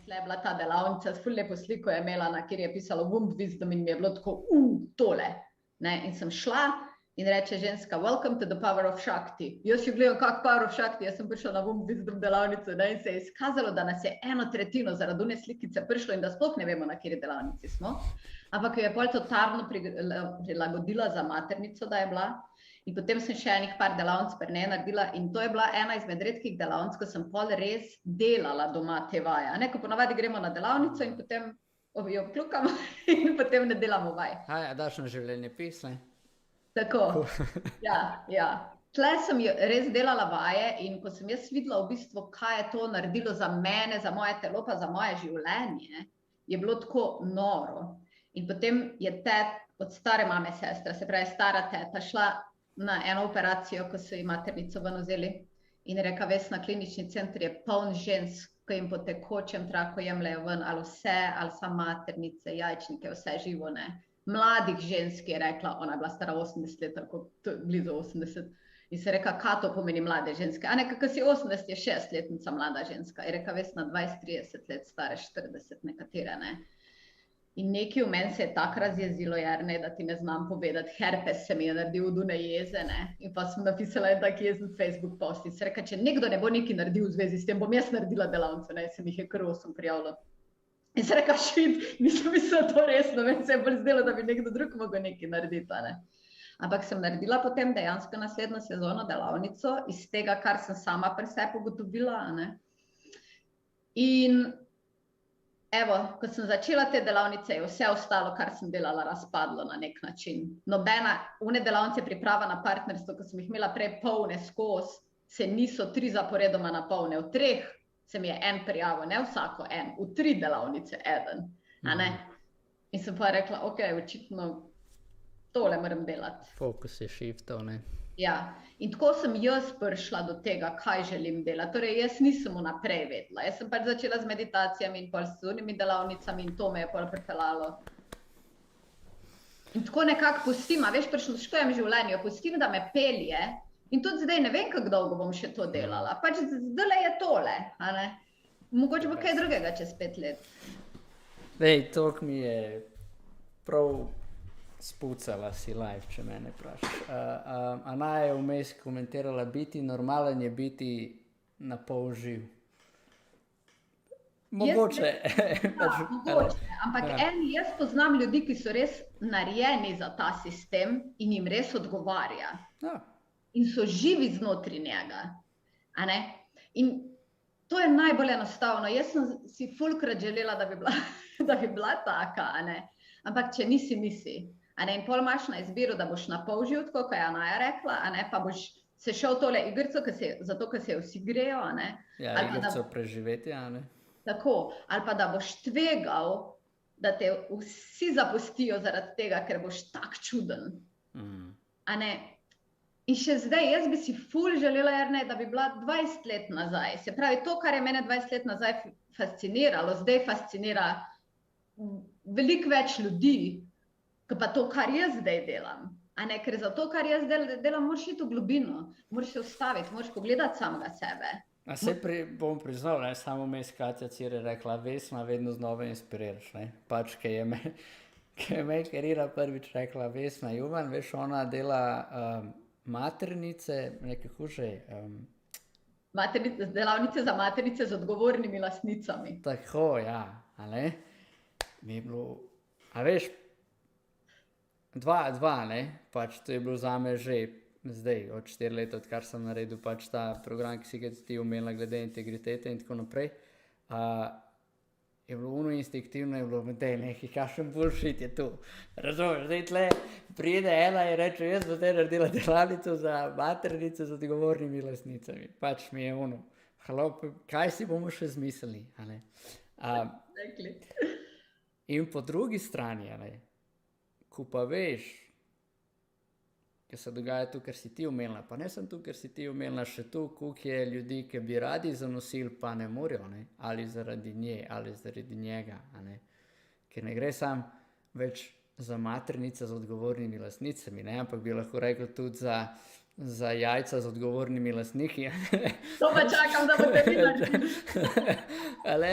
tle je bila ta delavnica, ful lepo sliko je imela, na kjer je pisalo Womb Wisdom in mi je bilo tako, tole. Ne? In sem šla in reče ženska, welcome to the power of Shakti. Jaz jo gledam, kak power of Shakti, jaz sem prišla na Womb Wisdom delavnico, ne? In se je izkazalo, da nas je 1/3 zaradi one slikice prišlo in da sploh ne vemo, na kjeri delavnici smo. Ampak jo je pol totalno prilagodila za maternico, da je bila. In potem sem še enih par delavnic pri njej naredila in to je bila ena izmed redkih delavnic, ko sem pol res delala doma te vaje. Ne, ko ponavadi gremo na delavnico in potem jo kljukamo in potem ne delamo vaj. Daš na življenjepis, ne? Tako, ja. Tle sem res delala vaje in ko sem jaz videla v bistvu, kaj je to naredilo za mene, za moje telo, pa za moje življenje, je bilo tako noro. In potem je od stare mame sestra, se pravi stara teta, šla na eno operacijo, ko so ji maternico ven vzeli in reka, Vesna, klinični center je poln žensk, ko jim po tekočem traku jemljejo ven ali vse, ali sa maternice, jajčnike, vse živo, ne. Mladih žensk je rekla, ona je bila stara 80 let, ali blizu 80, in se reka, kaj to pomeni mlade ženske? A ne, kako si 80, je 6-letnica mlada ženska. Je reka, Vesna, 20-30 let, stare 40 nekatere, ne. In nekaj v meni se je tako razjezilo, Jernej, da ti ne znam povedati, herpes se mi je naredil od une jeze, ne. In pa sem napisala en tak jezen Facebook post in se reka, če nekdo ne bo nekaj naredil v zvezi s tem, bom jaz naredila delavnico, ne, sem jih je kar 8 prijavila. In se reka, nisem mislila to resno, meni se je bolj zdelo, da bi nekdo drug mogel nekaj narediti, ne. Ampak sem naredila potem dejansko naslednjo sezono delavnico iz tega, kar sem sama pri sebi ugotovila, ne. In evo, ko sem začela te delavnice, je vse ostalo, kar sem delala, razpadlo na nek način. Nobena, une delavnice priprava na partnerstvo, ko sem jih imela prej polne skozi, se niso 3 zaporedoma napolne. V 3 se mi je en prijavil, ne vsako en, v 3 delavnice eden, a ne. In sem pa rekla, ok, očitno tole moram delati. Fokus je shiftov, ne. Ja, in tako sem jaz prišla do tega, kaj želim delati. Torej, jaz nisem vnaprej vedela. Jaz sem pač začela z meditacijami in pol s unimi delavnicami in to me je pol pripeljalo. In tako nekako pustim, a veš, prisluškujem življenju, pustim, da me pelje in tudi zdaj ne vem, kako dolgo bom še to delala. Pač zdajle je tole, a ne. Mogoče bo kaj drugega čez 5 let. Dej, toliko mi je prav spucala si live, če mene vprašaš. Ana je vmes komentirala, biti normalen je biti na pol živ. Mogoče. Mogoče, ampak jaz poznam ljudi, ki so res narejeni za ta sistem in jim res odgovarja. In so živi znotri njega. A ne? In to je najbolj enostavno. Jaz sem si fulkrat želela, da bi bila taka, a ne? Ampak če nisi. A ne, in pol imaš na izbiro, da boš na pol živ, tako, kot je Anaja rekla, a ne, pa boš se šel tole igrico, zato, ker se vsi grejo, a ne. Ja, igrico preživeti, a ne. Tako, ali pa da boš tvegal, da te vsi zapustijo zaradi tega, ker boš tak čuden. A ne. In še zdaj, jaz bi si ful želela, Jernej, da bi bila 20 let nazaj. Se pravi, to, kar je mene 20 let nazaj fasciniralo, zdaj fascinira veliko več ljudi, pa to, kar jaz zdaj delam. A ne, ker za to, kar jaz delam, moraš iti v globino, moraš se ustaviti, moraš pogledati samega sebe. A se bom priznal, ne, samo mes Katja Cire rekla, Vesna, vedno znova inspiriraš, ne. Pač, ki je me Karina prvič rekla, Vesna Juvan, veš, ona dela maternice, nekako že... Delavnice za maternice z odgovornimi lastnicami. Tako, ja, a ne. Mi je bilo, a veš, dva, ne, pač to je bilo zame že zdaj, od 4 let, odkar sem naredil pač ta program, ki si ga ti umela glede integritete in tako naprej, je bilo ono instinktivno, je bilo, dej, nekaj, kakšen bullshit je tu, razumeš, zdaj tle pride ena in reče, jaz bom te naredila delavnico za maternice z odgovornimi lastnicami, pač mi je ono, halo, kaj si bomo še zmislili, a ne. In po drugi strani, a ne, ko pa veš, kaj se dogaja tu, ker si ti umelna, pa ne sem tu, ker si ti umelna, še tu, koliko je ljudi, ki bi radi zanosili, pa ne morajo, ne, ali zaradi nje, ali zaradi njega, a ne, ker ne gre sam več za maternice z odgovornimi lastnicami, ne, ampak bi lahko rekel tudi za jajca z odgovornimi lastniki. To pa čakam, da boste vi naredili. Ale?